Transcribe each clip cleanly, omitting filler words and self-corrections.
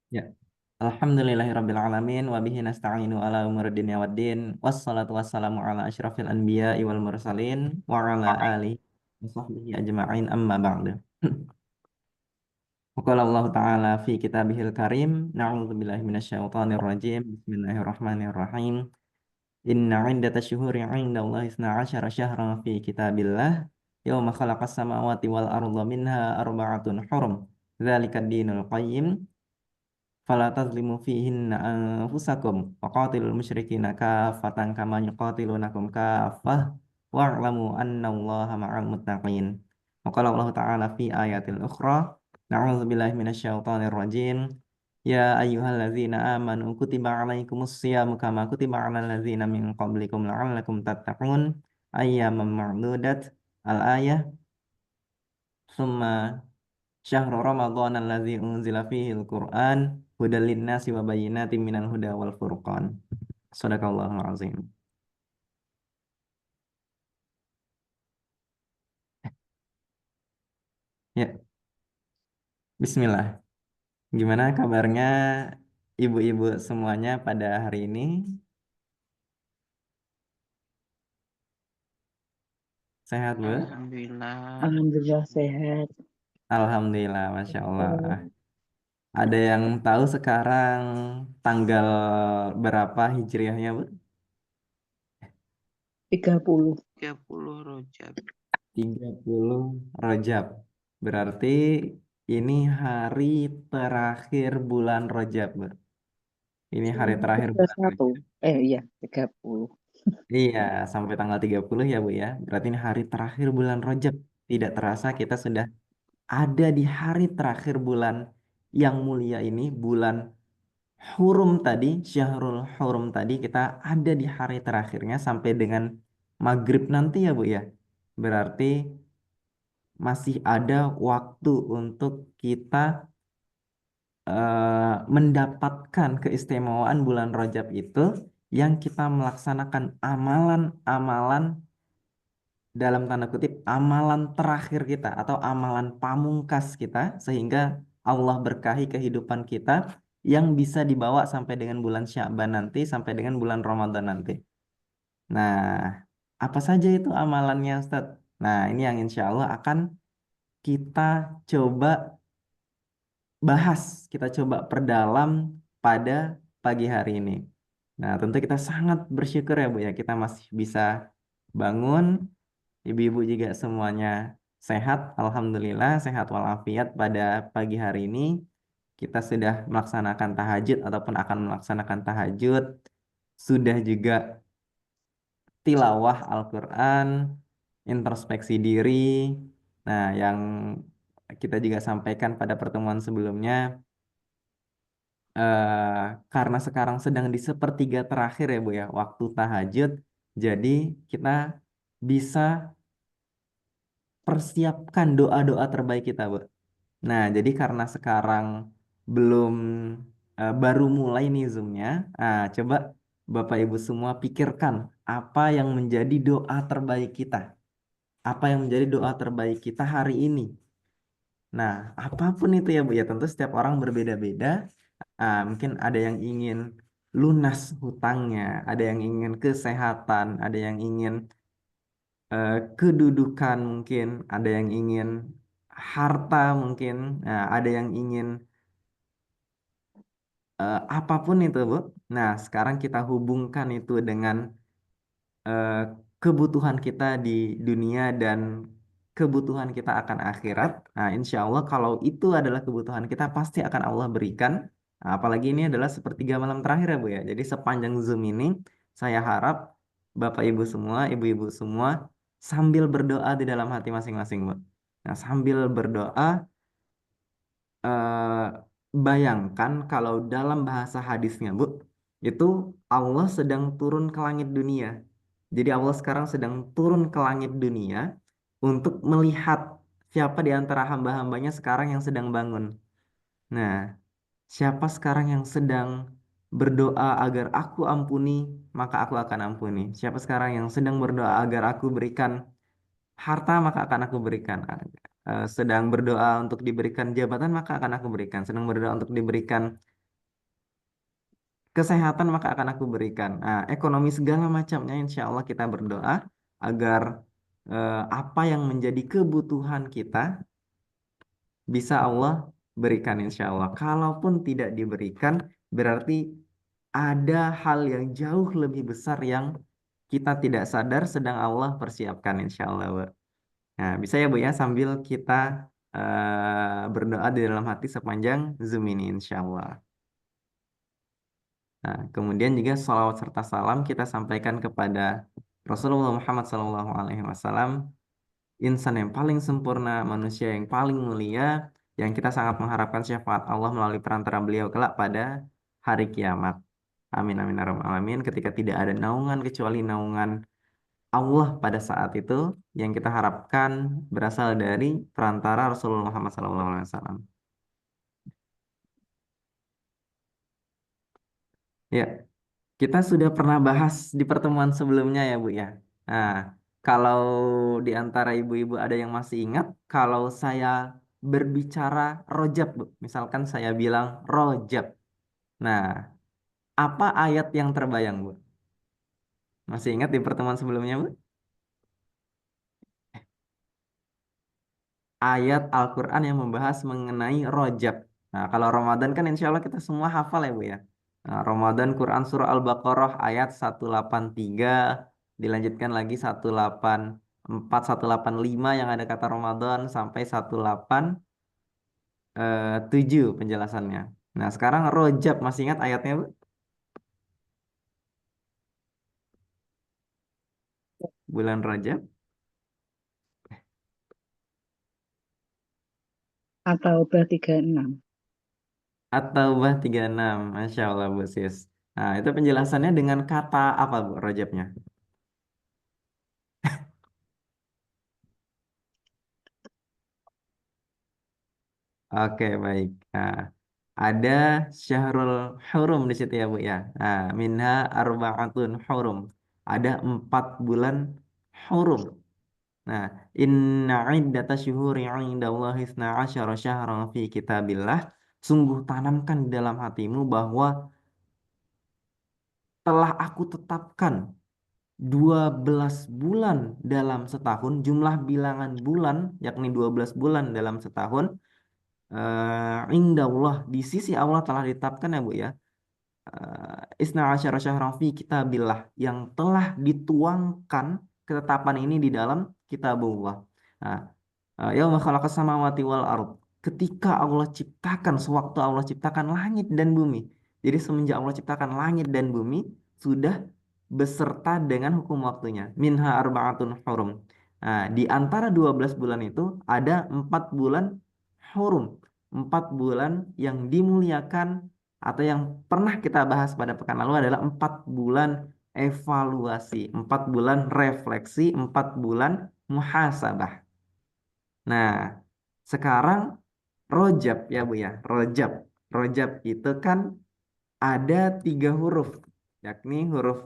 Ya. Alhamdulillahirabbil alamin wa bihi nasta'inu ala umuri dunya waddin. Wassalatu wassalamu ala asyrafil anbiya'i wal mursalin wa ala alihi wa sahbihi ajma'in amma ba'du. Wa qala Allah Ta'ala fi kitabihil karim, na'udzubillahi minasyaitonir rajim. Bismillahirrahmanirrahim. Inna 'iddatash syuhuri 'indallahi isna 'asyara syahran fi kitabillah yauma khalaqas samawati wal arda minha arba'atun hurum. Dzalikad dinul qayyim. Fala tazlimu fihinna anfusakum wa qatilul musyrikina kaffatan kama yuqatilunakum kaffah wa'lamu annallaha ma'al muttaqin. Wa qala Allah Ta'ala fi ayatil ukhra, na'udzubillahi minasyaitonir rajim. Ya ayyuhalladzina amanu kutiba 'alaikumus syiyamu kama kutiba 'alal ladzina min qablikum la'allakum tattaqun ayyaman ma'dudat. Al-ayah. Summa Syahrul Ramadan allazi unzila fihi al-Qur'an hudal linnasi wa bayyinatin minal huda wal furqan. Shadaqallahul azim. Ya, bismillah. Gimana kabarnya ibu-ibu semuanya pada hari ini? Sehat, Bu? Alhamdulillah. Alhamdulillah sehat. Alhamdulillah, Masya Allah. Ada yang tahu sekarang tanggal berapa hijriahnya, Bu? 30. 30 Rojab. 30 Rajab. Berarti ini hari terakhir bulan Rajab, Bu. Ini hari terakhir bulan 31. Rajab. Iya, 30. Iya, sampai tanggal 30 ya, Bu ya. Berarti ini hari terakhir bulan Rajab. Tidak terasa kita sudah ada di hari terakhir bulan yang mulia ini, bulan Hurum tadi, Syahrul Hurum tadi, kita ada di hari terakhirnya sampai dengan maghrib nanti ya, Bu ya. Berarti masih ada waktu untuk kita mendapatkan keistimewaan bulan Rajab itu yang kita melaksanakan amalan-amalan dalam tanda kutip amalan terakhir kita atau amalan pamungkas kita sehingga Allah berkahi kehidupan kita yang bisa dibawa sampai dengan bulan Sya'ban nanti sampai dengan bulan Ramadan nanti. Nah, apa saja itu amalannya, Ustaz? Nah, ini yang insya Allah akan kita coba bahas, kita coba perdalam pada pagi hari ini. Nah, tentu kita sangat bersyukur ya Bu ya, kita masih bisa bangun, ibu-ibu juga semuanya sehat, Alhamdulillah, sehat walafiat pada pagi hari ini. Kita sudah melaksanakan tahajud ataupun akan melaksanakan tahajud, sudah juga tilawah Al-Quran, introspeksi diri. Nah, yang kita juga sampaikan pada pertemuan sebelumnya, karena sekarang sedang di sepertiga terakhir ya Bu ya, waktu tahajud, jadi kita bisa persiapkan doa-doa terbaik kita Bu. Nah, jadi karena sekarang belum baru mulai nih Zoom-nya, coba Bapak Ibu semua pikirkan apa yang menjadi doa terbaik kita. Apa yang menjadi doa terbaik kita hari ini. Nah, apapun itu ya Bu ya, tentu setiap orang berbeda-beda. Mungkin ada yang ingin lunas hutangnya, ada yang ingin kesehatan, ada yang ingin kedudukan mungkin, ada yang ingin harta mungkin, ada yang ingin apapun itu Bu. Nah, sekarang kita hubungkan itu dengan eh, kebutuhan kita di dunia dan kebutuhan kita akan akhirat. Nah, insya Allah kalau itu adalah kebutuhan kita pasti akan Allah berikan. Nah, apalagi ini adalah sepertiga malam terakhir ya Bu ya. Jadi sepanjang Zoom ini saya harap Bapak Ibu semua, Ibu-ibu semua sambil berdoa di dalam hati masing-masing Bu. Nah, sambil berdoa eh, bayangkan kalau dalam bahasa hadisnya, Bu, itu Allah sedang turun ke langit dunia. Jadi Allah sekarang sedang turun ke langit dunia untuk melihat siapa di antara hamba-hambanya sekarang yang sedang bangun. Nah, siapa sekarang yang sedang berdoa agar aku ampuni, maka aku akan ampuni. Siapa sekarang yang sedang berdoa agar aku berikan harta maka akan aku berikan. Sedang berdoa untuk diberikan jabatan maka akan aku berikan. Sedang berdoa untuk diberikan kesehatan maka akan aku berikan. Nah, ekonomi segala macamnya insya Allah kita berdoa agar apa yang menjadi kebutuhan kita bisa Allah berikan insya Allah. Kalaupun tidak diberikan, berarti ada hal yang jauh lebih besar yang kita tidak sadar sedang Allah persiapkan insya Allah, Bu. Nah, bisa ya Bu ya sambil kita berdoa di dalam hati sepanjang Zoom ini insya Allah. Nah, kemudian juga salawat serta salam kita sampaikan kepada Rasulullah Muhammad SAW, insan yang paling sempurna, manusia yang paling mulia, yang kita sangat mengharapkan syafaat Allah melalui perantara beliau kelak pada hari kiamat. Amin amin ya rabbal alamin. Ketika tidak ada naungan kecuali naungan Allah pada saat itu, yang kita harapkan berasal dari perantara Rasulullah Muhammad SAW. Ya, kita sudah pernah bahas di pertemuan sebelumnya ya Bu ya. Nah, kalau di antara ibu-ibu ada yang masih ingat, kalau saya berbicara rojab Bu, misalkan saya bilang rojab. Nah, apa ayat yang terbayang Bu? Masih ingat di pertemuan sebelumnya Bu? Ayat Al-Quran yang membahas mengenai rojab. Nah, kalau Ramadan kan insya Allah kita semua hafal ya Bu ya. Nah, Ramadan Quran Surah Al-Baqarah ayat 183, dilanjutkan lagi 184, 185 yang ada kata Ramadan sampai 187 penjelasannya. Nah, sekarang rojab masih ingat ayatnya Bu? Bulan Rajab Atau ber 36. atau bah 36. Masya Allah Bu Sis. Nah, itu penjelasannya dengan kata apa Bu rojabnya? Oke, baik. Nah, ada Syahrul Hurum di situ ya, Bu ya. Nah, minha arba'atun hurum. Ada 4 bulan hurum. Nah, inna iddata syuhuri indallahi isna asyara syahran fi kitabillah. Sungguh tanamkan di dalam hatimu bahwa telah aku tetapkan 12 bulan dalam setahun, jumlah bilangan bulan, yakni 12 bulan dalam setahun, indallah di sisi Allah telah ditetapkan ya Bu ya. Isna asyara syahran fi kitabillah yang telah dituangkan ketetapan ini di dalam kitabullah. Nah, yauma khalaqas samawati wal ard. Ketika Allah ciptakan, sewaktu Allah ciptakan langit dan bumi. Jadi semenjak Allah ciptakan langit dan bumi sudah beserta dengan hukum waktunya. Minha arba'atun hurum. Nah, di antara 12 bulan itu ada 4 bulan hurum. 4 bulan yang dimuliakan atau yang pernah kita bahas pada pekan lalu adalah 4 bulan evaluasi, 4 bulan refleksi, 4 bulan muhasabah. Nah, sekarang rojab ya Bu ya, rojab. Rojab itu kan ada 3 huruf, yakni huruf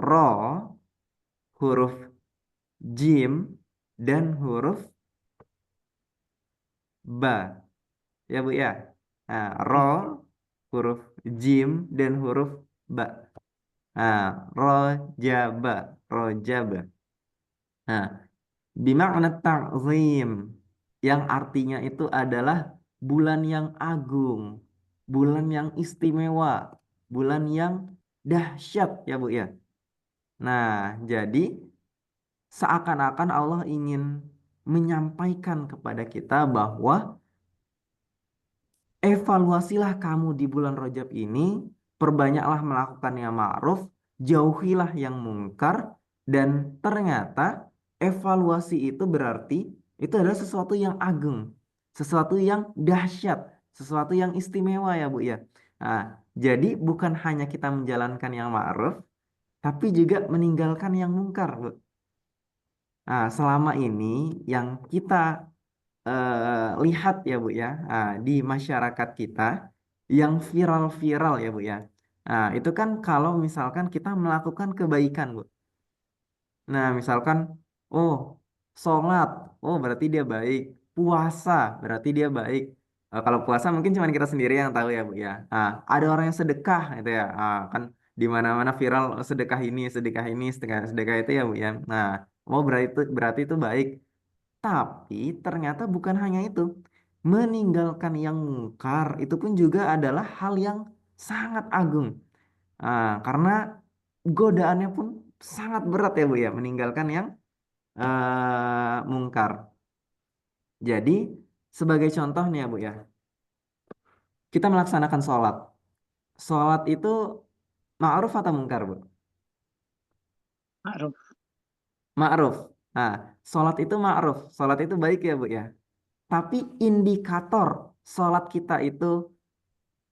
ro, huruf jim, dan huruf ba. Ya Bu ya. Nah, ro, huruf jim, dan huruf ba. Nah, rojaba, rojaba. Nah, bimakna ta'zim yang artinya itu adalah bulan yang agung, bulan yang istimewa, bulan yang dahsyat ya Bu ya. Nah, jadi seakan-akan Allah ingin menyampaikan kepada kita bahwa evaluasilah kamu di bulan Rajab ini, perbanyaklah melakukan yang ma'ruf, jauhilah yang mungkar, dan ternyata evaluasi itu berarti itu adalah sesuatu yang agung, sesuatu yang dahsyat, sesuatu yang istimewa ya Bu ya. Nah, jadi bukan hanya kita menjalankan yang ma'ruf, tapi juga meninggalkan yang mungkar, Bu. Nah, selama ini yang kita lihat ya Bu ya, di masyarakat kita yang viral-viral ya Bu ya. Nah, itu kan kalau misalkan kita melakukan kebaikan Bu. Nah, misalkan oh sholat, oh berarti dia baik. Puasa berarti dia baik. Kalau puasa mungkin cuma kita sendiri yang tahu ya Bu ya. Ada orang yang sedekah itu ya. Kan di mana-mana viral sedekah ini, sedekah sedekah itu ya Bu ya. Nah, berarti itu baik. Tapi ternyata bukan hanya itu. Meninggalkan yang mungkar itu pun juga adalah hal yang sangat agung. Karena godaannya pun sangat berat ya Bu ya, meninggalkan yang mungkar. Jadi sebagai contoh nih ya Bu ya, kita melaksanakan sholat. Sholat itu ma'ruf atau mungkar Bu? Ma'ruf. Ma'ruf. Nah, sholat itu ma'ruf. Sholat itu baik ya Bu ya. Tapi indikator sholat kita itu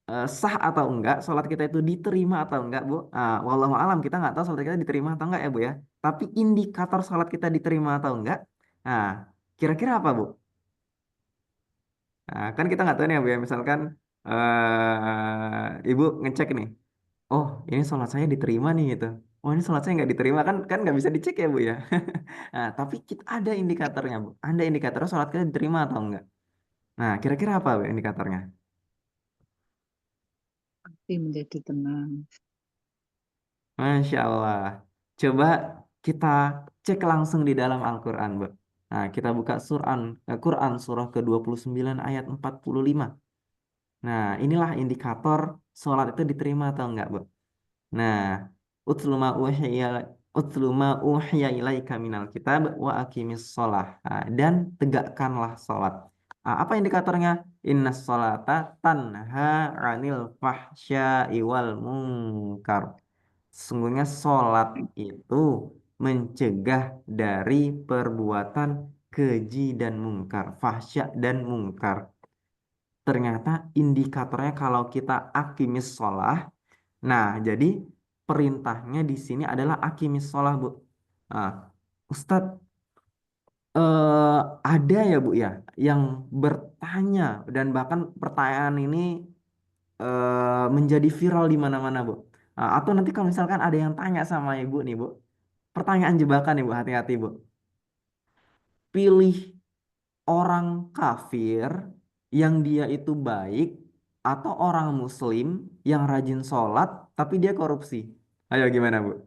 sah atau enggak, sholat kita itu diterima atau enggak, Bu. Wallahu alam, kita nggak tahu sholat kita diterima atau enggak ya, Bu ya. Tapi indikator sholat kita diterima atau enggak, nah, kira-kira apa, Bu? Nah, kan kita nggak tahu nih ya, Bu ya. Misalkan Ibu ngecek nih, oh ini sholat saya diterima nih gitu. Oh ini sholat saya nggak diterima kan kan nggak bisa dicek ya, Bu ya. Nah, tapi kita ada indikatornya, Bu. Ada indikator sholat kita diterima atau enggak. Nah, kira-kira apa, Bu, indikatornya? Hati menjadi tenang. Masya Allah. Coba kita cek langsung di dalam Al-Quran, Bu. Nah, kita buka Quran surah ke-29 ayat 45. Nah, inilah indikator sholat itu diterima atau enggak, Bu. Nah, utlu ma uhiya utlu ma uhiya ilaika minal kitab wa aqimis sholah. Dan tegakkanlah sholat. Apa indikatornya? Inna sholata tanha anil fahsya'i wal munkar. Sesungguhnya sholat itu mencegah dari perbuatan keji dan mungkar, fahsya dan mungkar. Ternyata indikatornya kalau kita akimis sholah, nah jadi perintahnya di sini adalah akimis sholah, Bu. Nah, Ustadz, ada ya Bu ya yang bertanya dan bahkan pertanyaan ini menjadi viral di mana-mana, Bu. Atau nanti kalau misalkan ada yang tanya sama Ibu nih, Bu. Pertanyaan jebakan nih, Bu. Hati-hati, Bu. Pilih orang kafir yang dia itu baik atau orang muslim yang rajin sholat tapi dia korupsi. Ayo gimana, Bu?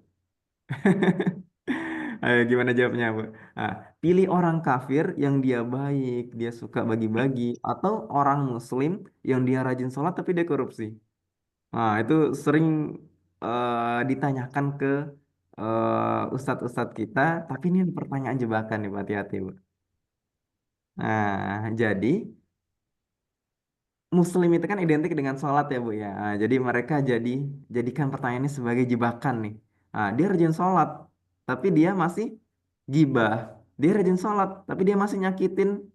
Ayo gimana jawabnya, Bu? Nah, pilih orang kafir yang dia baik, dia suka bagi-bagi, atau orang muslim yang dia rajin sholat tapi dia korupsi. Nah, itu sering ditanyakan ke ustadz-ustadz kita, tapi ini pertanyaan jebakan nih, Bu. Hati-hati, Bu. Nah, jadi Muslim itu kan identik dengan sholat ya, Bu ya. Jadi mereka jadikan pertanyaan ini sebagai jebakan nih. Dia rajin sholat, tapi dia masih gibah. Dia rajin sholat, tapi dia masih nyakitin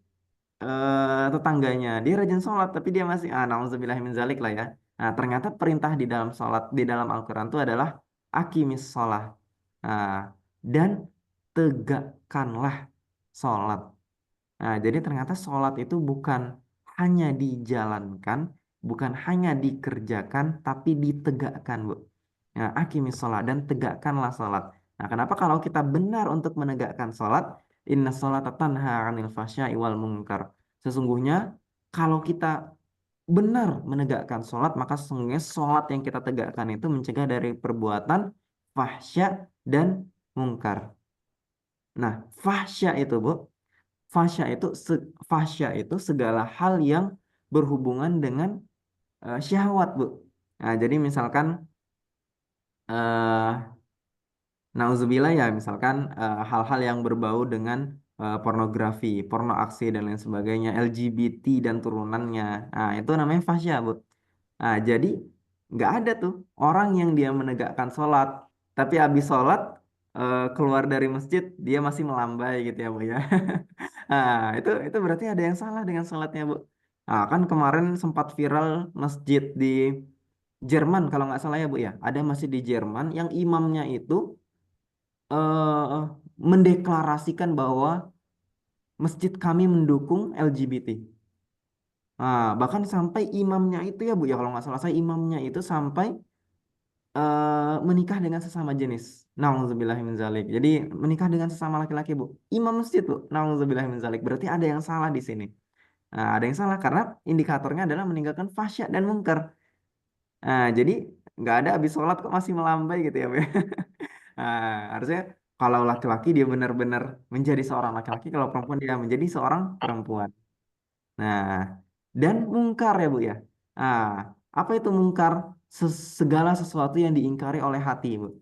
tetangganya. Dia rajin sholat, tapi dia masih nauzubillah min zalik lah ya. Nah, ternyata perintah di dalam sholat di dalam Al-Quran itu adalah akimis sholat. Nah, dan tegakkanlah sholat. Nah, jadi ternyata sholat itu bukan hanya dijalankan, bukan hanya dikerjakan, tapi ditegakkan, Bu. Nah, akimis sholat dan tegakkanlah sholat. Nah, kenapa kalau kita benar untuk menegakkan sholat, inna sholata tanha 'anil fahsya'i wal munkar. Sesungguhnya kalau kita benar menegakkan sholat, maka sesungguhnya sholat yang kita tegakkan itu mencegah dari perbuatan fahsya dan mungkar. Nah, fahsya itu, Bu, Fasya itu fasya itu segala hal yang berhubungan dengan syahwat, Bu. Nah, jadi misalkan eh nauzubillah ya, misalkan hal-hal yang berbau dengan pornografi, porno aksi dan lain sebagainya, LGBT dan turunannya. Nah, itu namanya fasya, Bu. Nah, jadi nggak ada tuh orang yang dia menegakkan sholat, tapi habis sholat keluar dari masjid dia masih melambai gitu ya, Bu ya. Itu berarti ada yang salah dengan sholatnya, Bu. Kan kemarin sempat viral masjid di Jerman kalau nggak salah ya, Bu ya. Ada masjid di Jerman yang imamnya itu eh, mendeklarasikan bahwa masjid kami mendukung LGBT. Bahkan sampai imamnya itu ya, Bu ya, kalau nggak salah saya imamnya itu sampai menikah dengan sesama jenis. Nauzubillah min zalik. Jadi menikah dengan sesama laki-laki, Bu. Imam masjid, Bu. Nauzubillah min zalik. Berarti ada yang salah di sini. Nah, ada yang salah karena indikatornya adalah meninggalkan fahsya dan mungkar. Nah, jadi nggak ada habis sholat kok masih melambai gitu ya, Bu ya. Nah, harusnya kalau laki-laki dia benar-benar menjadi seorang laki-laki, kalau perempuan dia menjadi seorang perempuan. Nah, dan mungkar ya Bu ya. Nah, apa itu mungkar? Segala sesuatu yang diingkari oleh hati, Bu.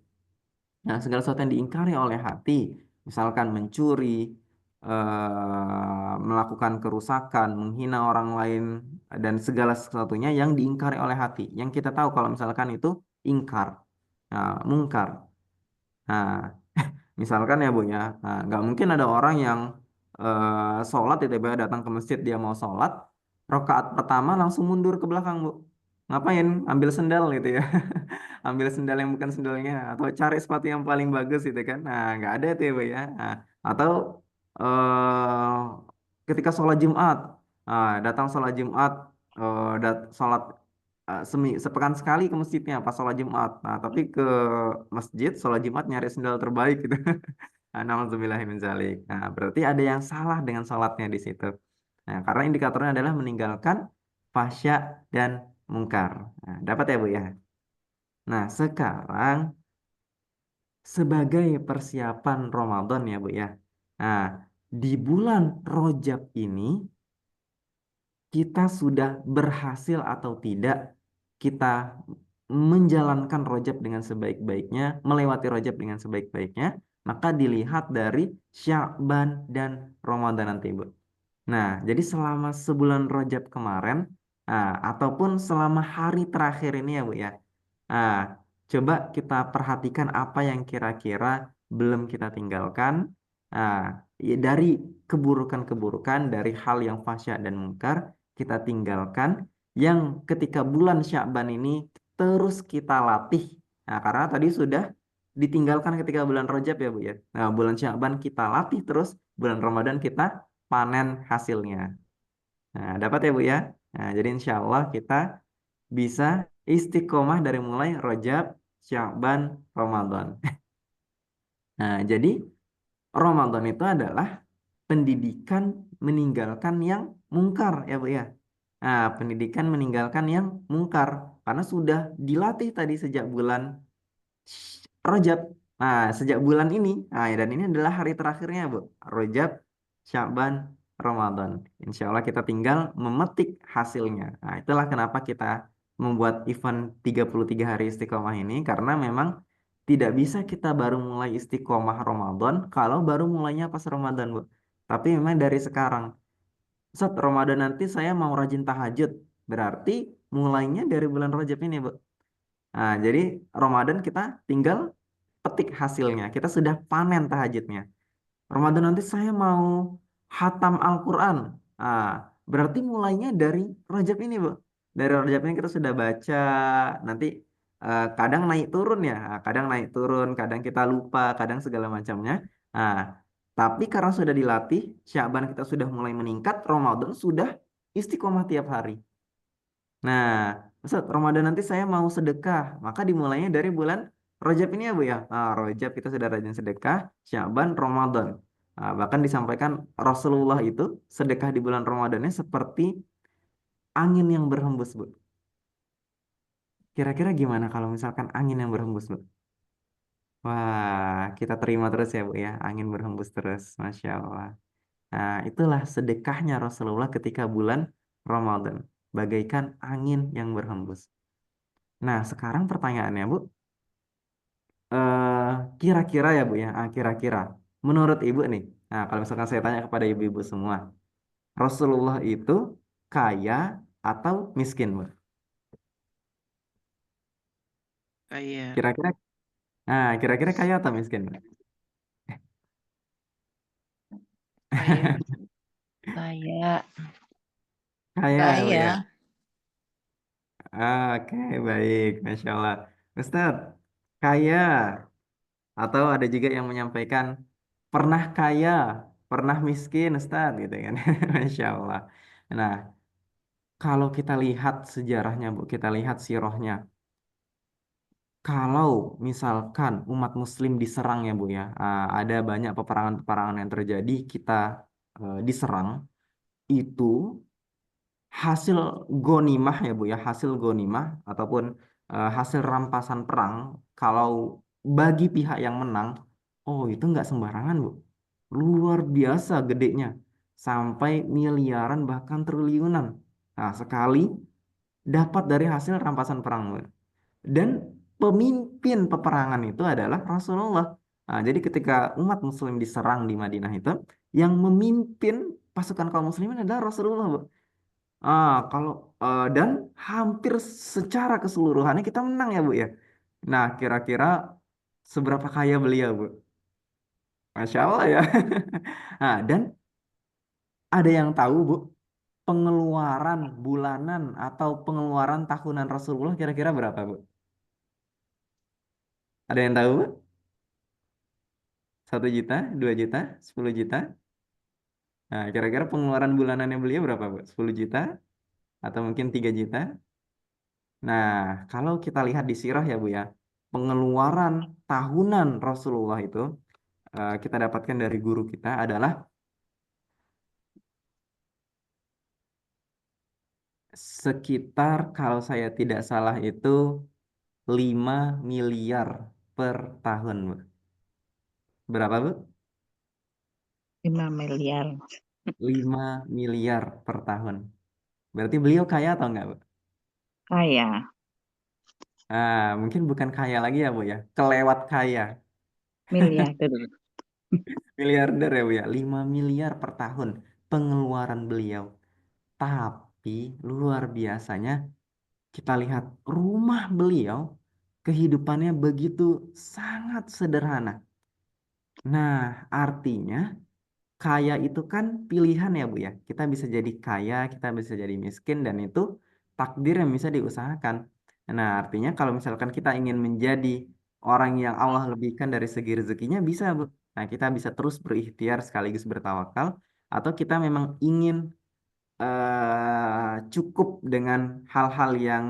Nah, segala sesuatu yang diingkari oleh hati, misalkan mencuri, melakukan kerusakan, menghina orang lain, dan segala sesuatunya yang diingkari oleh hati. Yang kita tahu kalau misalkan itu ingkar, nah, mungkar. Nah, misalkan ya Bu ya, nah, nggak mungkin ada orang yang sholat tiba-tiba datang ke masjid dia mau sholat, rakaat pertama langsung mundur ke belakang Bu. Ngapain? Ambil sendal gitu ya. Ambil sendal yang bukan sendalnya atau cari sepatu yang paling bagus gitu kan. Nah, nggak ada itu ya Bu ya. Nah, atau ketika sholat Jumat, datang sholat Jumat, sholat sepekan sekali ke masjidnya pas sholat Jumat. Nah, tapi ke masjid sholat Jumat nyari sendal terbaik gitu. Nauzubillahi min dzalik. Nah, berarti ada yang salah dengan sholatnya di situ. Nah, karena indikatornya adalah meninggalkan fahsya dan mungkar. Nah, dapat ya Bu ya. Nah, sekarang sebagai persiapan Ramadan ya Bu ya. Nah, di bulan Rojab ini kita sudah berhasil atau tidak kita menjalankan Rojab dengan sebaik-baiknya, melewati Rojab dengan sebaik-baiknya, maka dilihat dari Sya'ban dan Ramadan nanti, Bu. Nah, jadi selama sebulan Rajab kemarin, ataupun selama hari terakhir ini ya Bu ya, nah, coba kita perhatikan apa yang kira-kira belum kita tinggalkan. Nah, ya dari keburukan-keburukan, dari hal yang fahsya dan mungkar, kita tinggalkan. Yang ketika bulan Sya'ban ini terus kita latih. Nah, karena tadi sudah ditinggalkan ketika bulan Rajab ya Bu ya. Nah, bulan Sya'ban kita latih terus, bulan Ramadan kita panen hasilnya. Nah, dapat ya Bu ya. Nah, jadi insya Allah kita bisa istiqomah dari mulai Rajab, Sya'ban, Ramadan. Nah, jadi Ramadan itu adalah pendidikan meninggalkan yang mungkar ya Bu ya. Nah, pendidikan meninggalkan yang mungkar karena sudah dilatih tadi sejak bulan Rajab. Nah, sejak bulan ini, nah, dan ini adalah hari terakhirnya, Bu. Rajab, Sya'ban, Ramadan. Insya Allah kita tinggal memetik hasilnya. Nah, itulah kenapa kita membuat event 33 hari istiqomah ini, karena memang tidak bisa kita baru mulai istiqomah Ramadan kalau baru mulainya pas Ramadan, Bu. Tapi memang dari sekarang. Saat Ramadan nanti saya mau rajin tahajud. Berarti mulainya dari bulan Rajab ini, Bu. Nah, jadi Ramadan kita tinggal petik hasilnya. Kita sudah panen tahajudnya. Ramadan nanti saya mau hatam Al-Quran. Ah, berarti mulainya dari Rajab ini, Bu. Dari Rajab ini kita sudah baca. Nanti kadang naik turun ya. Kadang naik turun, kadang kita lupa, kadang segala macamnya. Ah, tapi karena sudah dilatih, Sya'ban kita sudah mulai meningkat, Ramadan sudah istiqomah tiap hari. Nah, Ustaz, Ramadan nanti saya mau sedekah, maka dimulainya dari bulan Rajab ini ya Bu ya. Nah, Rajab kita sudah rajin sedekah, Sya'ban, Ramadan. Nah, bahkan disampaikan Rasulullah itu sedekah di bulan Ramadannya seperti angin yang berhembus, Bu. Kira-kira gimana kalau misalkan angin yang berhembus, Bu? Wah, kita terima terus ya, Bu ya. Angin berhembus terus, Masya Allah. Nah, itulah sedekahnya Rasulullah ketika bulan Ramadan. Bagaikan angin yang berhembus. Nah, sekarang pertanyaannya, Bu. eh Kira-kira ya Bu ya, kira-kira. Menurut Ibu nih, nah kalau misalkan saya tanya kepada ibu-ibu semua, Rasulullah itu kaya atau miskin, Bu? Kayak Kira-kira, kira-kira kaya atau miskin, Bu? kayak kayak Kaya ya, Bu ya. Kaya. Oke, baik, Masya Allah. Ustadz, kaya atau ada juga yang menyampaikan pernah kaya, pernah miskin, Ustadz, gitu kan? Masya Allah. Nah, kalau kita lihat sejarahnya, Bu, kita lihat sirahnya. Kalau misalkan umat Muslim diserang ya Bu ya, ada banyak peperangan-peperangan yang terjadi, kita diserang, itu hasil gonimah ya Bu ya, hasil gonimah ataupun hasil rampasan perang, kalau bagi pihak yang menang, oh itu nggak sembarangan Bu, luar biasa gedenya, sampai miliaran bahkan triliunan. Nah, sekali dapat dari hasil rampasan perang Bu. Dan pemimpin peperangan itu adalah Rasulullah. Nah, jadi ketika umat Muslim diserang di Madinah itu, yang memimpin pasukan kaum muslimin adalah Rasulullah Bu. Kalau dan hampir secara keseluruhannya kita menang ya Bu ya. Nah, kira-kira seberapa kaya beliau Bu? Masya Allah ya. Nah, dan ada yang tahu Bu, pengeluaran bulanan atau pengeluaran tahunan Rasulullah kira-kira berapa Bu? Ada yang tahu Bu? 1 juta, 2 juta, 10 juta? Nah, kira-kira pengeluaran bulanannya beliau berapa Bu? 10 juta atau mungkin 3 juta? Nah, kalau kita lihat di sirah ya Bu ya, pengeluaran tahunan Rasulullah itu kita dapatkan dari guru kita adalah sekitar kalau saya tidak salah itu 5 miliar per tahun Bu. Berapa Bu? 5 miliar. 5 miliar per tahun. Berarti beliau kaya atau enggak Bu? Kaya. Mungkin bukan kaya lagi ya Bu ya, kelewat kaya. Miliarder. Miliarder ya Bu ya, 5 miliar per tahun pengeluaran beliau. Tapi luar biasanya kita lihat rumah beliau, kehidupannya begitu sangat sederhana. Nah, artinya kaya itu kan pilihan ya Bu ya. Kita bisa jadi kaya, kita bisa jadi miskin, dan itu takdir yang bisa diusahakan. Nah, artinya kalau misalkan kita ingin menjadi orang yang Allah lebihkan dari segi rezekinya, bisa Bu. Nah, kita bisa terus berikhtiar sekaligus bertawakal, atau kita memang ingin cukup dengan hal-hal yang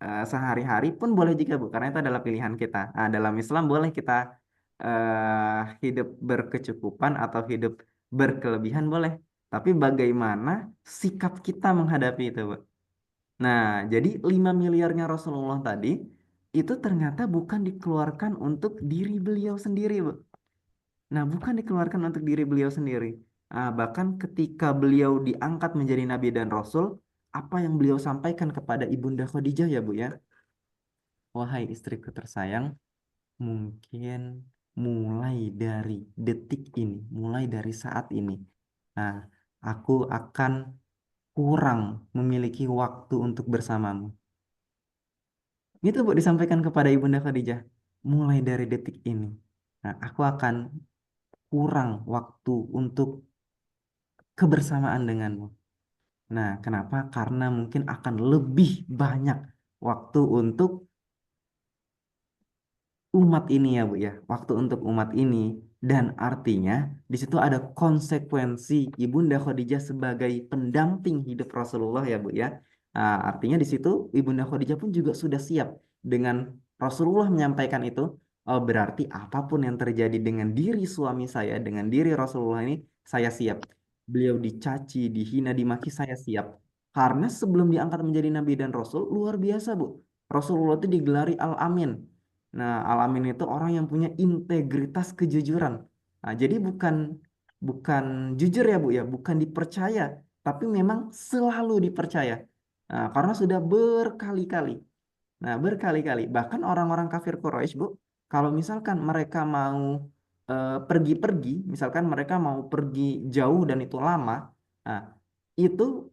sehari-hari pun boleh juga Bu, karena itu adalah pilihan kita. Nah, dalam Islam boleh kita hidup berkecukupan atau hidup berkelebihan boleh, tapi bagaimana sikap kita menghadapi itu Bu. Nah, jadi 5 miliarnya Rasulullah tadi itu ternyata bukan dikeluarkan untuk diri beliau sendiri Bu. Nah, bukan dikeluarkan untuk diri beliau sendiri. Bahkan ketika beliau diangkat menjadi nabi dan rasul, apa yang beliau sampaikan kepada Ibunda Khadijah ya Bu ya? Wahai istriku tersayang, mungkin mulai dari detik ini, mulai dari saat ini, nah, aku akan kurang memiliki waktu untuk bersamamu. Itu Bu disampaikan kepada Ibunda Khadijah. Mulai dari detik ini, nah, aku akan kurang waktu untuk kebersamaan denganmu. Nah, kenapa? Karena mungkin akan lebih banyak waktu untuk umat ini ya Bu ya, waktu untuk umat ini, dan artinya di situ ada konsekuensi Ibunda Khadijah sebagai pendamping hidup Rasulullah ya Bu ya. Artinya di situ Ibunda Khadijah pun juga sudah siap dengan Rasulullah menyampaikan itu. Oh, berarti apapun yang terjadi dengan diri suami saya, dengan diri Rasulullah ini, saya siap. Beliau dicaci, dihina, dimaki, saya siap. Karena sebelum diangkat menjadi nabi dan rasul, luar biasa Bu. Rasulullah itu digelari Al-Amin. Nah, Al-Amin itu orang yang punya integritas kejujuran. Nah, jadi bukan bukan jujur ya Bu ya, bukan dipercaya, tapi memang selalu dipercaya. Nah, karena sudah berkali-kali. Nah, berkali-kali. Bahkan orang-orang kafir Quraisy, Bu, kalau misalkan mereka mau pergi-pergi, misalkan mereka mau pergi jauh dan itu lama, nah, itu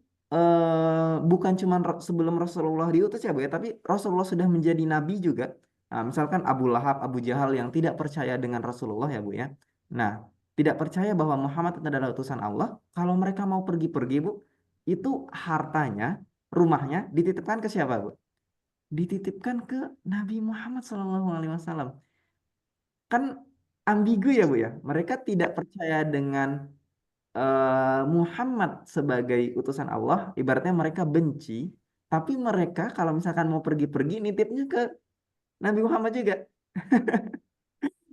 bukan cuma sebelum Rasulullah diutus ya, Bu ya, tapi Rasulullah sudah menjadi nabi juga. Nah, misalkan Abu Lahab, Abu Jahal yang tidak percaya dengan Rasulullah ya, Bu ya. Nah, tidak percaya bahwa Muhammad itu adalah utusan Allah, kalau mereka mau pergi-pergi, Bu, itu hartanya, rumahnya dititipkan ke siapa, Bu? Dititipkan ke Nabi Muhammad SAW. Kan ambigu ya Bu ya. Mereka tidak percaya dengan Muhammad sebagai utusan Allah. Ibaratnya mereka benci. Tapi mereka kalau misalkan mau pergi-pergi nitipnya ke Nabi Muhammad juga.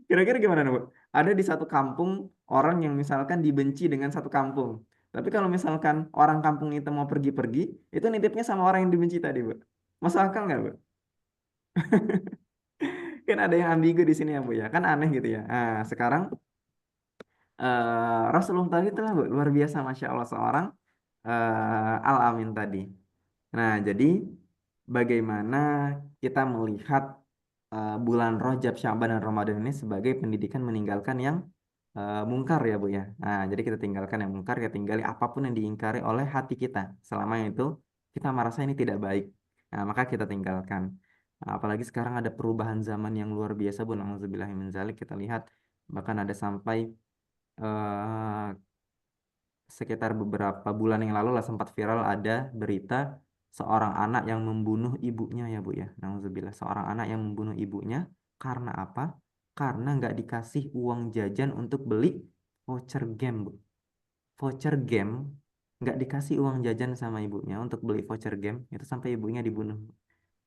Kira-kira gimana Bu? Ada di satu kampung orang yang misalkan dibenci dengan satu kampung. Tapi kalau misalkan orang kampung itu mau pergi-pergi, itu nitipnya sama orang yang dibenci tadi, Bu. Masuk akal nggak, Bu? Kan ada yang ambigu di sini ya, Bu ya. Kan aneh gitu ya. Nah, sekarang Rasulullah tadi itu lah, Bu, luar biasa, Masya Allah, seorang Al-Amin tadi. Nah, jadi bagaimana kita melihat bulan Rajab, Syaban, dan Ramadan ini sebagai pendidikan meninggalkan yang mungkar ya, Bu ya. Nah, jadi kita tinggalkan yang mungkar, kita tinggali apapun yang diingkari oleh hati kita. Selama itu kita merasa ini tidak baik. Nah, maka kita tinggalkan. Nah, apalagi sekarang ada perubahan zaman yang luar biasa, Bu. Nauzubillahi min dzalik. Kita lihat bahkan ada sampai eh, sekitar beberapa bulan yang lalu lah sempat viral ada berita seorang anak yang membunuh ibunya ya, Bu ya. Nauzubillah, seorang anak yang membunuh ibunya karena apa? Karena nggak dikasih uang jajan untuk beli voucher game, Bu. Voucher game nggak dikasih uang jajan sama ibunya untuk beli voucher game, itu sampai ibunya dibunuh.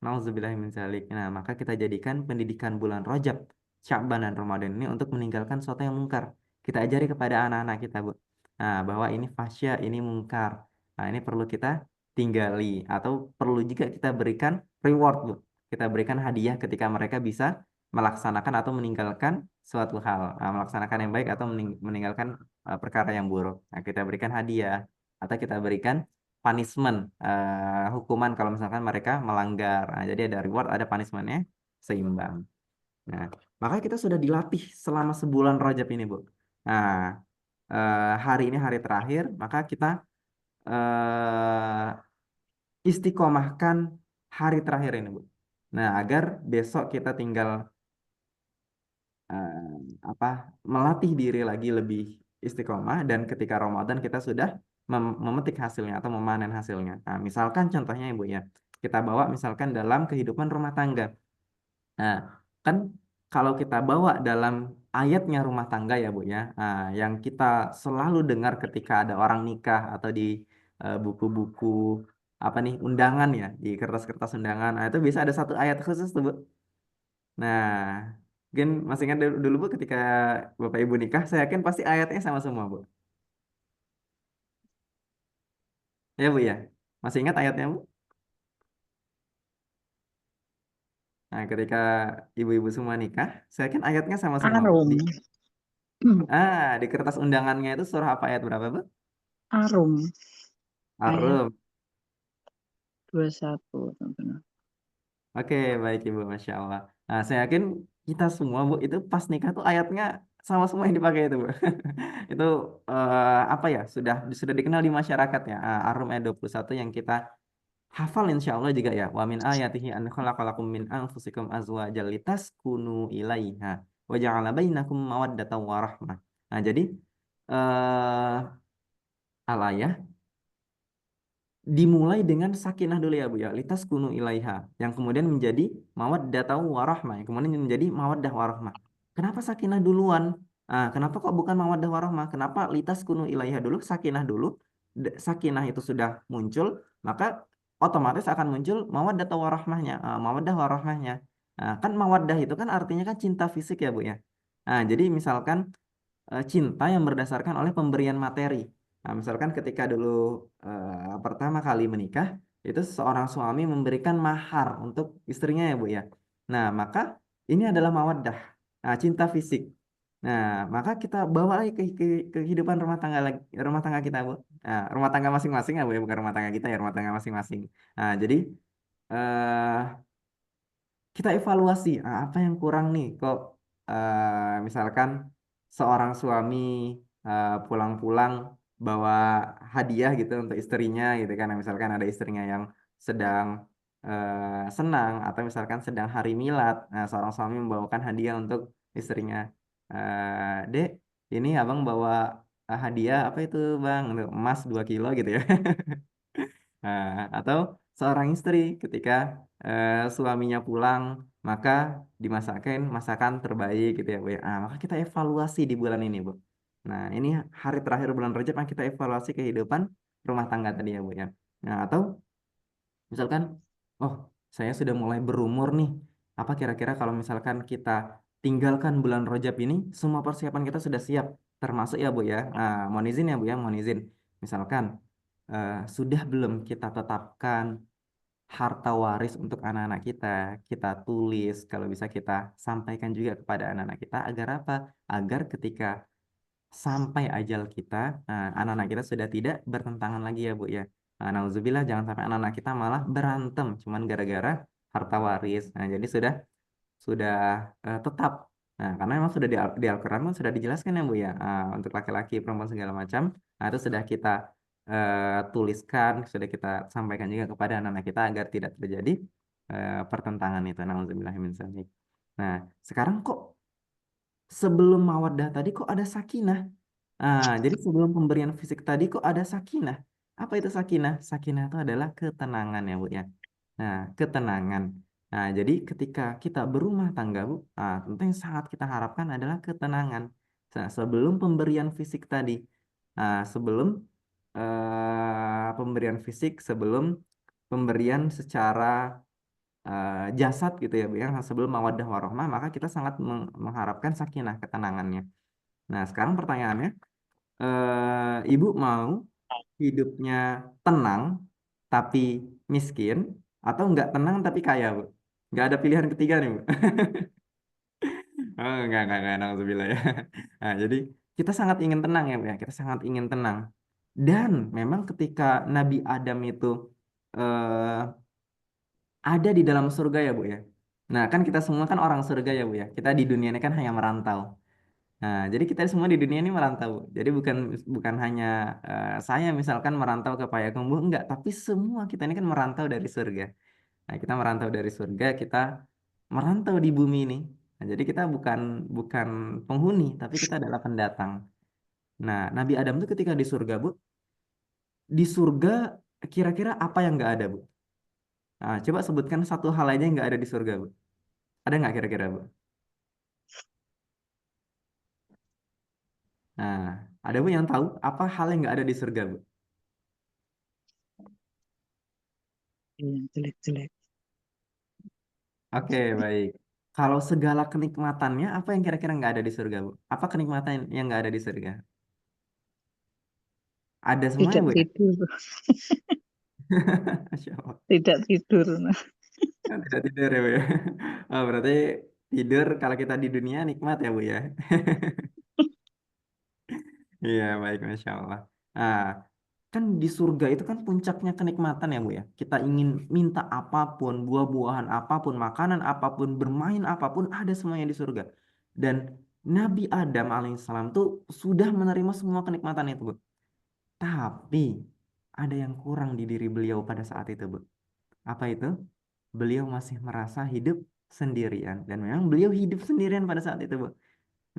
Nauzubillah min dzalik. Nah, maka kita jadikan pendidikan bulan Rajab, Sya'ban, dan Ramadan ini untuk meninggalkan sesuatu yang mungkar. Kita ajari kepada anak-anak kita, Bu. Nah, bahwa ini fasya, ini mungkar. Nah, ini perlu kita tinggali atau perlu juga kita berikan reward, Bu. Kita berikan hadiah ketika mereka bisa melaksanakan atau meninggalkan suatu hal. Nah, melaksanakan yang baik atau meninggalkan perkara yang buruk. Nah, kita berikan hadiah atau kita berikan punishment, hukuman kalau misalkan mereka melanggar. Nah, jadi ada reward, ada punishmentnya seimbang. Nah, maka kita sudah dilatih selama sebulan Rajab ini, Bu. Nah, hari ini hari terakhir, maka kita istiqomahkan hari terakhir ini, Bu. Nah, agar besok kita tinggal eh, apa melatih diri lagi lebih istiqomah, dan ketika Ramadan kita sudah memetik hasilnya atau memanen hasilnya. Nah, misalkan contohnya Ibu ya, kita bawa misalkan dalam kehidupan rumah tangga. Nah, kan kalau kita bawa dalam ayatnya rumah tangga ya, Bu ya, yang kita selalu dengar ketika ada orang nikah atau di buku-buku apa nih undangan ya, di kertas-kertas undangan. Nah, itu bisa ada satu ayat khusus tuh, Bu. Nah, mungkin masih ingat dulu, Bu, ketika Bapak Ibu nikah, saya yakin pasti ayatnya sama semua, Bu. Ya, Bu ya. Masih ingat ayatnya, Bu? Nah, ketika ibu-ibu semua nikah, saya yakin ayatnya sama semua, Bu. Arum. Di kertas undangannya itu surah apa, ayat berapa, Bu? Arum. Ayat Ar-Rum. 21. Teman-teman. Oke, baik Ibu, Masya Allah. Nah, saya yakin kita semua, Bu, itu pas nikah tuh ayatnya sama semua yang dipakai itu, Bu. Itu apa ya, sudah dikenal di masyarakat ya. Ar-Rum ayat 21 yang kita hafal insya Allah juga ya. Wa min ayatihi an khalaqalakum min anfusikum azwajan litaskunu ilaiha wa ja'ala bainakum mawaddatan wa rahmah. Nah, jadi al-ayah dimulai dengan sakinah dulu ya, Bu ya. Litas kunu ilaiha, yang kemudian menjadi mawaddah warahmah, yang kemudian menjadi mawaddah warahmah. Kenapa sakinah duluan? Kenapa kok bukan mawaddah warahmah? Kenapa litas kunu ilaiha dulu, sakinah dulu? Sakinah itu sudah muncul, maka otomatis akan muncul mawaddah warahmahnya, mawaddah warahmahnya. Kan mawaddah itu kan artinya kan cinta fisik ya, Bu ya. Jadi misalkan cinta yang berdasarkan oleh pemberian materi. Nah, misalkan ketika dulu pertama kali menikah, itu seorang suami memberikan mahar untuk istrinya ya, Bu ya. Nah, maka ini adalah mawaddah, cinta fisik. Nah, maka kita bawa lagi ke kehidupan rumah tangga kita, Bu. Nah, rumah tangga masing-masing ya, Bu ya, bukan rumah tangga kita ya, rumah tangga masing-masing. Nah, jadi eh, kita evaluasi, apa yang kurang nih kok, misalkan seorang suami pulang-pulang bawa hadiah gitu untuk istrinya gitu kan. Nah, misalkan ada istrinya yang sedang senang atau misalkan sedang hari milad, nah seorang suami membawakan hadiah untuk istrinya. Dek, ini abang bawa hadiah apa itu, bang, untuk emas 2 kilo gitu ya. Atau seorang istri ketika suaminya pulang, maka dimasakin masakan terbaik gitu ya, Bu ya. Maka kita evaluasi di bulan ini, Bu. Nah, ini hari terakhir bulan Rajab yang kita evaluasi kehidupan rumah tangga tadi ya, Bu ya. Nah, atau misalkan, oh, saya sudah mulai berumur nih. Apa kira-kira kalau misalkan kita tinggalkan bulan Rajab ini, semua persiapan kita sudah siap, termasuk ya, Bu ya. Mohon izin ya, Bu ya, mohon izin. Misalkan sudah belum kita tetapkan harta waris untuk anak-anak kita, kita tulis, kalau bisa kita sampaikan juga kepada anak-anak kita agar apa? Agar ketika sampai ajal kita, nah, anak-anak kita sudah tidak bertentangan lagi ya Bu ya. Nah, nauzubillah jangan sampai anak-anak kita malah berantem cuman gara-gara harta waris. Nah, jadi sudah tetap. Nah, karena memang sudah di Al-Quran pun sudah dijelaskan ya Bu ya, untuk laki-laki, perempuan segala macam. Nah, itu sudah kita tuliskan, sudah kita sampaikan juga kepada anak-anak kita agar tidak terjadi pertentangan itu. Nauzubillah min dzalik. Nah, sekarang kok sebelum mawaddah tadi kok ada sakinah? Jadi sebelum pemberian fisik tadi kok ada sakinah? Apa itu sakinah? Sakinah itu adalah ketenangan ya Bu ya. Nah, ketenangan. Nah, jadi ketika kita berumah tangga, Bu, tentu yang sangat kita harapkan adalah ketenangan. Nah, sebelum pemberian fisik tadi, sebelum pemberian fisik, sebelum pemberian secara jasad gitu ya, Bu, ya, sebelum mawaddah warohmah, maka kita sangat mengharapkan sakinah, ketenangannya. Nah, sekarang pertanyaannya, Ibu mau hidupnya tenang tapi miskin atau nggak tenang tapi kaya, Bu? Nggak ada pilihan ketiga nih, Bu. Oh, nggak, nauzubillah ya. Nah, jadi kita sangat ingin tenang ya, Bu ya. Kita sangat ingin tenang. Dan memang ketika Nabi Adam itu eh, ada di dalam surga ya, Bu ya. Nah, kan kita semua kan orang surga ya, Bu ya. Kita di dunia ini kan hanya merantau. Nah, jadi kita semua di dunia ini merantau. Jadi bukan bukan hanya saya misalkan merantau ke Payakumbuh, enggak, tapi semua kita ini kan merantau dari surga. Nah, kita merantau dari surga, kita merantau di bumi ini. Nah, jadi kita bukan bukan penghuni, tapi kita adalah pendatang. Nah, Nabi Adam itu ketika di surga, Bu, di surga kira-kira apa yang nggak ada, Bu? Nah, coba sebutkan satu hal aja yang nggak ada di surga, Bu. Ada nggak kira-kira, Bu? Nah, ada Bu yang tahu apa hal yang nggak ada di surga, Bu? Yang jelek-jelek. Oke, baik. Kalau segala kenikmatannya, apa yang kira-kira nggak ada di surga, Bu? Apa kenikmatan yang nggak ada di surga? Ada semuanya, Tidak Bu ya? tidur. Masya Allah. Tidak tidur. Nah, Tidak tidur ya, Bu ya? Oh, berarti tidur kalau kita di dunia nikmat ya, Bu ya? Iya, baik, Masya Allah. Nah, kan di surga itu kan puncaknya kenikmatan ya, Bu ya? Kita ingin minta apapun, buah-buahan apapun, makanan apapun, bermain apapun, ada semuanya di surga. Dan Nabi Adam alaihissalam tuh sudah menerima semua kenikmatan itu, Bu. Tapi ada yang kurang di diri beliau pada saat itu, Bu. Apa itu? Beliau masih merasa hidup sendirian. Dan memang beliau hidup sendirian pada saat itu, Bu.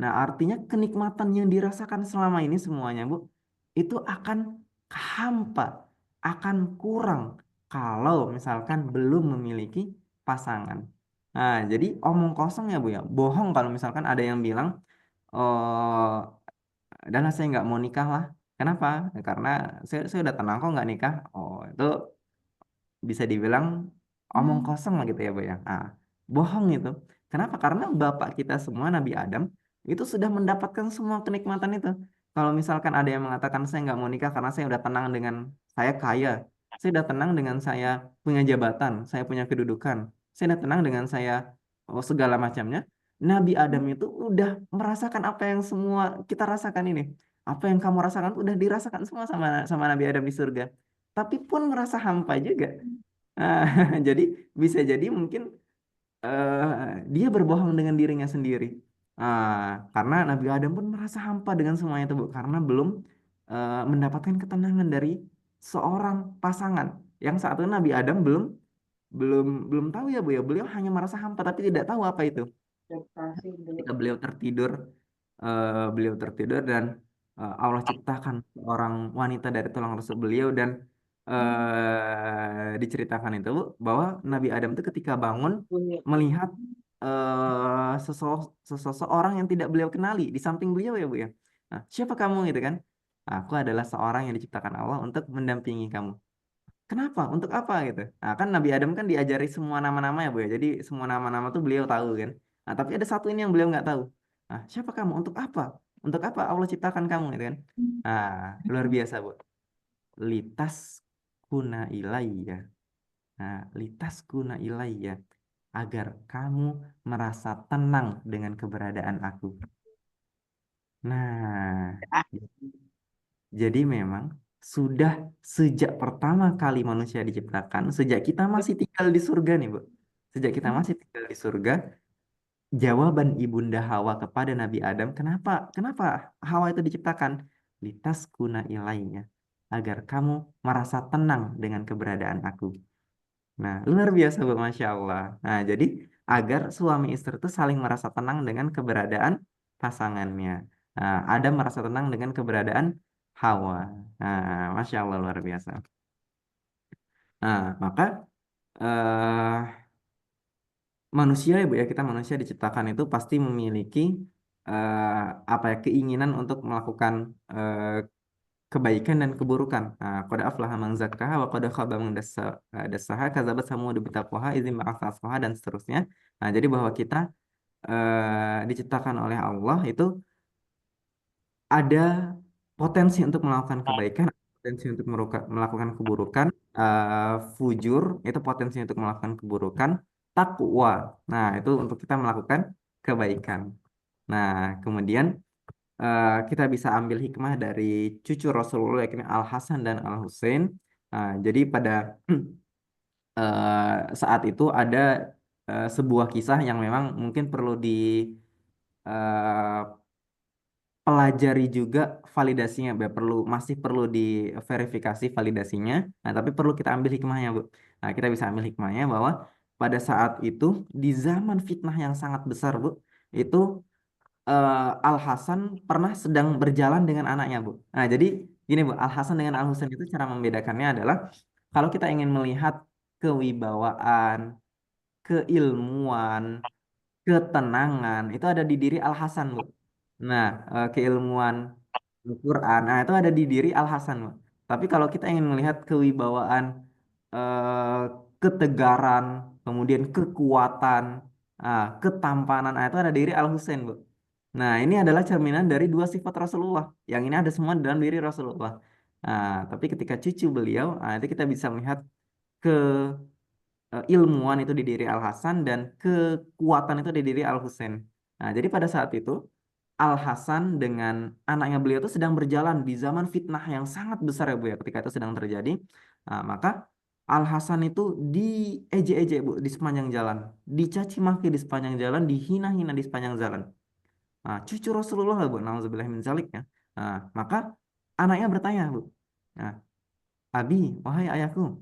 Nah, artinya kenikmatan yang dirasakan selama ini semuanya, Bu, itu akan hampa, akan kurang kalau misalkan belum memiliki pasangan. Nah, jadi omong kosong ya, Bu ya. Bohong kalau misalkan ada yang bilang, oh, dan saya nggak mau nikah lah. Kenapa? Ya, karena saya udah tenang kok nggak nikah. Oh, itu bisa dibilang omong kosong lah gitu ya, Bu ya. Bohong itu. Kenapa? Karena bapak kita semua Nabi Adam itu sudah mendapatkan semua kenikmatan itu. Kalau misalkan ada yang mengatakan saya nggak mau nikah karena saya udah tenang dengan saya kaya, saya udah tenang dengan saya punya jabatan, saya punya kedudukan, saya udah tenang dengan saya segala macamnya. Nabi Adam itu udah merasakan apa yang semua kita rasakan ini. Apa yang kamu rasakan udah dirasakan semua sama sama Nabi Adam di surga. Tapi pun merasa hampa juga. Ah, jadi bisa jadi mungkin eh, dia berbohong dengan dirinya sendiri. Karena Nabi Adam pun merasa hampa dengan semuanya itu, Bu, karena belum mendapatkan ketenangan dari seorang pasangan. Yang saat itu Nabi Adam belum belum belum tahu ya, Bu ya. Beliau hanya merasa hampa tapi tidak tahu apa itu. Ketika beliau tertidur dan Allah ciptakan seorang wanita dari tulang rusuk beliau dan diceritakan itu, Bu, bahwa Nabi Adam itu ketika bangun melihat seseorang yang tidak beliau kenali di samping beliau ya, Bu ya. Nah, siapa kamu gitu kan? Aku adalah seorang yang diciptakan Allah untuk mendampingi kamu. Kenapa? Untuk apa gitu? Nah, kan Nabi Adam kan diajari semua nama-nama ya, Bu ya. Jadi semua nama-nama tuh beliau tahu kan. Nah, tapi ada satu ini yang beliau nggak tahu. Siapa kamu? Untuk apa? Untuk apa Allah ciptakan kamu gitu kan? Nah, luar biasa, Bu. litas kuna ilayya. Nah, litas kuna ilayya, agar kamu merasa tenang dengan keberadaan aku. Nah, Ah, jadi memang sudah sejak pertama kali manusia diciptakan, sejak kita masih tinggal di surga nih, Bu. Sejak kita masih tinggal di surga, jawaban ibunda Hawa kepada Nabi Adam, kenapa Hawa itu diciptakan? Litas kuna ilainya, agar kamu merasa tenang dengan keberadaan aku. Nah, luar biasa, Bu, Masya Allah. Nah, jadi agar suami istri itu saling merasa tenang dengan keberadaan pasangannya. Nah, Adam merasa tenang dengan keberadaan Hawa. Nah, Masya Allah, luar biasa. Nah, maka manusia ya, Bu, ya, kita manusia diciptakan itu pasti memiliki eh, apa ya, keinginan untuk melakukan eh, kebaikan dan keburukan. Nah, qad aflaha man zakkaha wa qad khaba man dassaha kadzabat samud bitaqwaha idzin ba'atsa dan seterusnya. Nah, jadi bahwa kita diciptakan oleh Allah itu ada potensi untuk melakukan kebaikan, potensi untuk melakukan keburukan, fujur itu potensi untuk melakukan keburukan, takwa. Nah, itu untuk kita melakukan kebaikan. Nah, kemudian kita bisa ambil hikmah dari cucu Rasulullah yakni Al Hasan dan Al Husain. Jadi pada saat itu ada sebuah kisah yang memang mungkin perlu pelajari juga validasinya, Bu. Masih perlu diverifikasi validasinya. Nah, tapi perlu kita ambil hikmahnya, Bu. Nah, kita bisa ambil hikmahnya bahwa pada saat itu di zaman fitnah yang sangat besar, Bu, itu Al Hasan pernah sedang berjalan dengan anaknya, Bu. Nah, jadi gini, Bu, Al Hasan dengan Al Husain itu cara membedakannya adalah kalau kita ingin melihat kewibawaan, keilmuan, ketenangan itu ada di diri Al Hasan, Bu. Nah, keilmuan Al-Quran, nah itu ada di diri Al Hasan, Bu. Tapi kalau kita ingin melihat kewibawaan, eh, ketegaran, kemudian kekuatan, ketampanan, nah itu ada di diri Al Husain, Bu. Nah, ini adalah cerminan dari dua sifat Rasulullah. Yang ini ada semua dalam diri Rasulullah. Nah, tapi ketika cucu beliau, nah, itu kita bisa melihat ke ilmuwan itu di diri Al Hasan dan kekuatan itu di diri Al Husain. Nah, jadi pada saat itu Al Hasan dengan anaknya beliau itu sedang berjalan di zaman fitnah yang sangat besar ya, Bu, ya, ketika itu sedang terjadi. Nah, maka Al Hasan itu diejek-ejek, Bu, di sepanjang jalan, dicaci maki di sepanjang jalan, dihina-hina di sepanjang jalan. Nah, cucu Rasulullah lah, Bu, nauzubillah min dzalik ya. Nah, maka anaknya bertanya, Bu. Nah, Abi, wahai ayahku,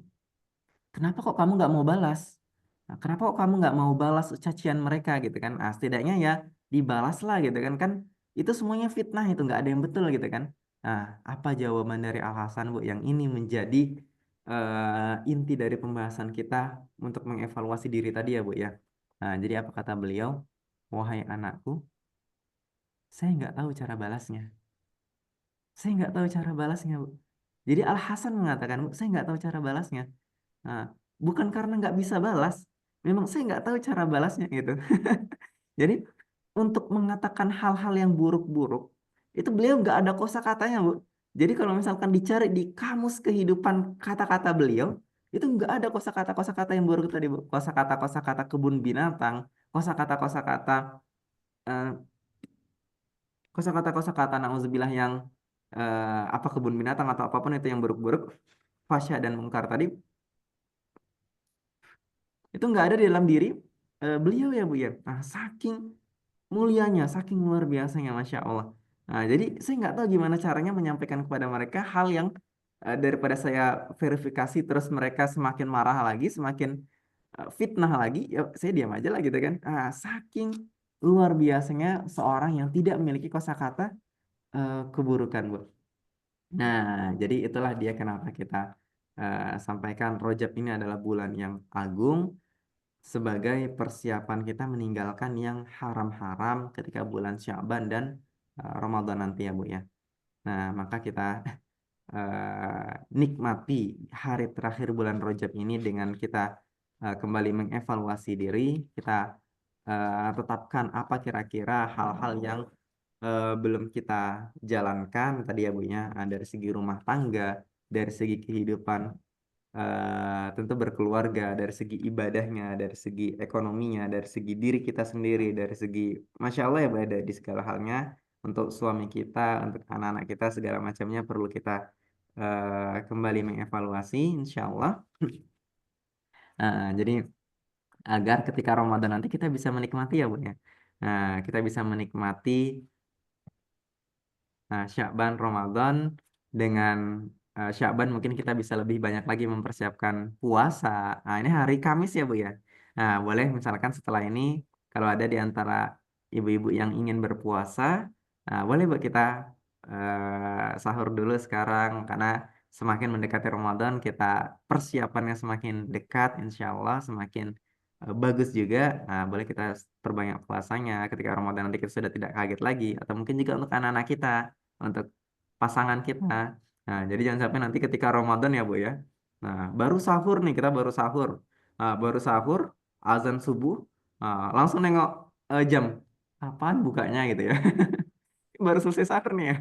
kenapa kok kamu nggak mau balas? Nah, kenapa kok kamu nggak mau balas cacian mereka gitu kan? Ah, setidaknya ya dibalas lah gitu kan. Kan itu semuanya fitnah, itu nggak ada yang betul gitu kan. Nah, apa jawaban dari Al Hasan, Bu, yang ini menjadi inti dari pembahasan kita untuk mengevaluasi diri tadi ya, Bu, ya. Nah, jadi apa kata beliau? Wahai anakku, saya nggak tahu cara balasnya. Saya nggak tahu cara balasnya, Bu. Jadi Al Hasan mengatakan, Bu, saya nggak tahu cara balasnya. Nah, bukan karena nggak bisa balas, memang saya nggak tahu cara balasnya gitu. Jadi untuk mengatakan hal-hal yang buruk-buruk, itu beliau nggak ada kosakatanya, Bu. Jadi kalau misalkan dicari di kamus kehidupan kata-kata beliau, itu nggak ada kosakata-kosakata yang buruk tadi, Bu. Kosakata-kosakata kebun binatang, kosakata-kosakata eh, kosakata-kosakata nauzubillah yang apa kebun binatang atau apapun itu yang buruk-buruk, fasya dan mungkar tadi itu nggak ada di dalam diri beliau ya, Bu, ya. Nah, saking mulianya, saking luar biasanya, Masya Allah. Nah, jadi saya nggak tahu gimana caranya menyampaikan kepada mereka hal yang daripada saya verifikasi terus mereka semakin marah lagi, semakin fitnah lagi, ya saya diam aja lah gitu kan. Saking luar biasanya seorang yang tidak memiliki kosakata keburukan, Bu. Nah, jadi itulah dia kenapa kita sampaikan Rajab ini adalah bulan yang agung sebagai persiapan kita meninggalkan yang haram-haram ketika bulan Sya'ban dan Ramadan nanti ya, Bu, ya. Nah, maka kita nikmati hari terakhir bulan Rajab ini dengan kita kembali mengevaluasi diri, kita tetapkan apa kira-kira hal-hal yang belum kita jalankan tadi ya, Bu, ya. Dari segi rumah tangga, dari segi kehidupan, tentu berkeluarga, dari segi ibadahnya, dari segi ekonominya, dari segi diri kita sendiri, dari segi Masya Allah ya Bu, ada di segala halnya untuk suami kita, untuk anak-anak kita segala macamnya perlu kita kembali mengevaluasi insya Allah. Jadi agar ketika Ramadan nanti kita bisa menikmati ya Bu ya. Nah, kita bisa menikmati Sya'ban Ramadan dengan Sya'ban mungkin kita bisa lebih banyak lagi mempersiapkan puasa. Nah, ini hari Kamis ya Bu ya. Nah, boleh misalkan setelah ini kalau ada di antara ibu-ibu yang ingin berpuasa, nah, boleh Bu kita sahur dulu sekarang karena semakin mendekati Ramadan kita persiapannya semakin dekat insya Allah semakin bagus juga. Nah, boleh kita perbanyak puasanya ketika Ramadan nanti kita sudah tidak kaget lagi atau mungkin juga untuk anak-anak kita untuk pasangan kita. Nah, jadi jangan sampai nanti ketika Ramadan ya Bu ya. Nah, baru sahur nih, kita baru sahur. Nah, baru sahur, azan subuh, langsung nengok jam. Kapan bukanya gitu ya. Baru selesai sahur nih ya.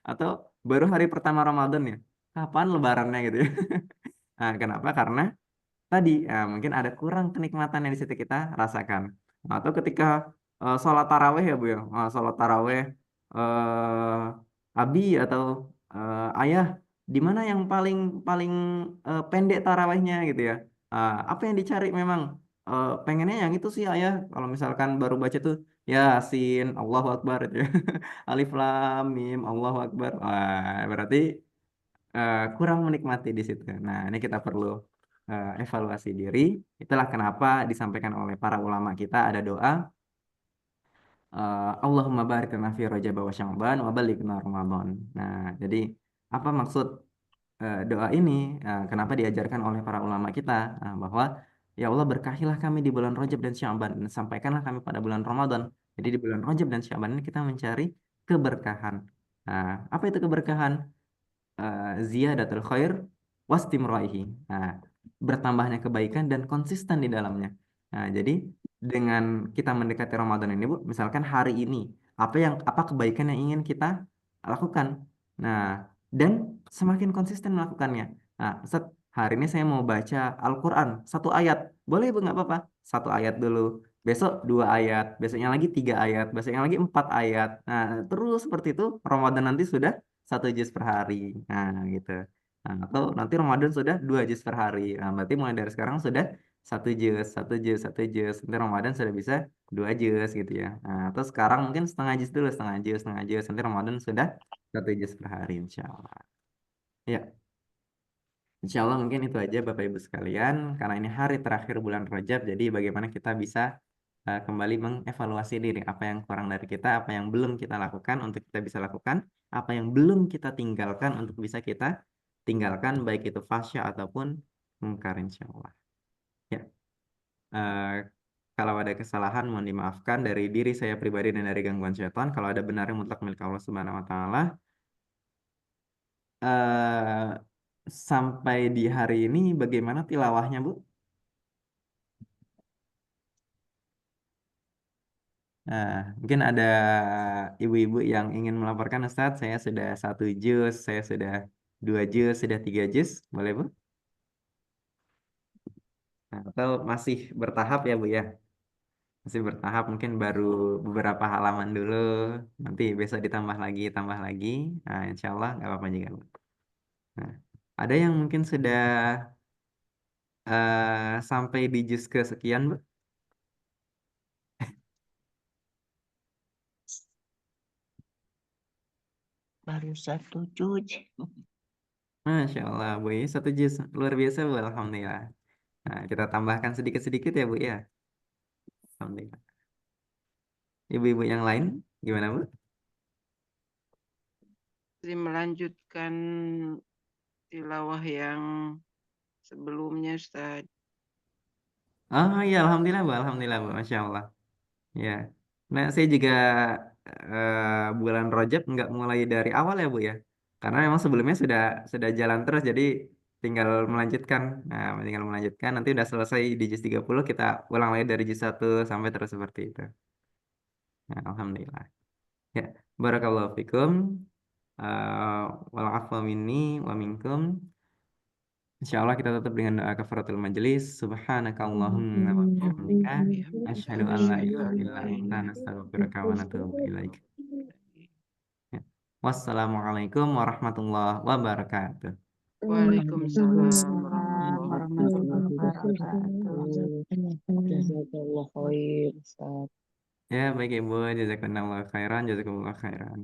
Atau baru hari pertama Ramadan ya. Kapan lebarannya gitu ya. Nah, kenapa? Karena tadi mungkin ada kurang kenikmatan yang di situ kita rasakan. Atau ketika sholat taraweh ya Bu ya, sholat taraweh abi atau ayah di mana yang paling paling pendek tarawehnya gitu ya. Apa yang dicari memang pengennya yang itu sih ayah. Kalau misalkan baru baca tuh Yasin, Allahu Akbar itu ya. Alif Lam Mim, Allahu Akbar. Wah, berarti kurang menikmati di situ. Nah, ini kita perlu evaluasi diri. Itulah kenapa disampaikan oleh para ulama kita ada doa Allahumma barik lana fi Rajab wa Sya'ban wa balighna Ramadan. Nah, jadi apa maksud doa ini? Kenapa diajarkan oleh para ulama kita bahwa ya Allah berkahilah kami di bulan Rajab dan Sya'ban dan sampaikanlah kami pada bulan Ramadan. Jadi di bulan Rajab dan Sya'ban ini kita mencari keberkahan. Nah, apa itu keberkahan? Ziyadatul khair wastimraihi. Nah, bertambahnya kebaikan dan konsisten di dalamnya. Nah, jadi dengan kita mendekati Ramadan ini, Bu, misalkan hari ini apa kebaikan yang ingin kita lakukan. Nah, dan semakin konsisten melakukannya. Nah, hari ini saya mau baca Al-Qur'an satu ayat. Boleh, Bu, nggak apa-apa. Satu ayat dulu. Besok dua ayat, besoknya lagi tiga ayat, besoknya lagi empat ayat. Nah, terus seperti itu Ramadan nanti sudah satu juz per hari. Nah, gitu. Nah, atau nanti Ramadan sudah dua juz per hari. Nah, berarti mulai dari sekarang sudah satu juz, satu juz, satu juz. Nanti Ramadan sudah bisa dua juz gitu ya. Nah, atau sekarang mungkin setengah juz dulu, setengah juz, setengah juz. Nanti Ramadan sudah satu juz per hari, insya Allah. Ya, insya Allah mungkin itu aja Bapak Ibu sekalian. Karena ini hari terakhir bulan Rajab, jadi bagaimana kita bisa kembali mengevaluasi diri. Apa yang kurang dari kita, apa yang belum kita lakukan untuk kita bisa lakukan, apa yang belum kita tinggalkan untuk bisa kita tinggalkan, baik itu fasya ataupun mungkar insya Allah. Ya, eh, kalau ada kesalahan mohon dimaafkan dari diri saya pribadi dan dari gangguan syaitan. Kalau ada benarnya mutlak milik Allah Subhanahu Wa Taala. Eh, Sampai di hari ini bagaimana tilawahnya, Bu? Nah, mungkin ada ibu-ibu yang ingin melaporkan, Ustadz, saya sudah satu juz, saya sudah dua juz, sudah tiga juz, boleh Bu? Nah, atau masih bertahap ya Bu ya? Masih bertahap, mungkin baru beberapa halaman dulu, nanti besok ditambah lagi, tambah lagi. Nah, insya Allah nggak apa-apa juga Bu. Nah, ada yang mungkin sudah sampai di juz kesekian Bu? Baru satu juz. Masya Allah Bu, ini satu juz, luar biasa Bu, Alhamdulillah. Nah, kita tambahkan sedikit-sedikit ya Bu ya. Alhamdulillah. Ibu-ibu yang lain gimana Bu? Jadi melanjutkan tilawah yang sebelumnya, Ustaz. Oh iya, Alhamdulillah Bu, Alhamdulillah Bu, Masya Allah. Ya, nah saya juga bulan Rajab nggak mulai dari awal ya Bu ya, karena memang sebelumnya sudah jalan terus, jadi tinggal melanjutkan. Nah, tinggal melanjutkan. Nanti udah selesai di juz 30 kita ulang lagi dari juz 1 sampai terus seperti itu. Nah, Alhamdulillah. Ya, barakallahu fikum. Wal afwa minni wa minkum. Insyaallah kita tutup dengan doa kafaratul majelis. Subhanakallahumma wa bihamdika asyhadu an la ilaha illa anta nastaghfiruka wa natubu ilaik. Ya. Wassalamualaikum warahmatullahi wabarakatuh. Waalaikumsalam Waalaikumsalam warahmatullahi warahmatullahi wabarakatuh. wabarakatuh. Jazakallah khair, Ustaz. Ya, baik Ibu, jazakumullah khairan, jazakumullah khairan.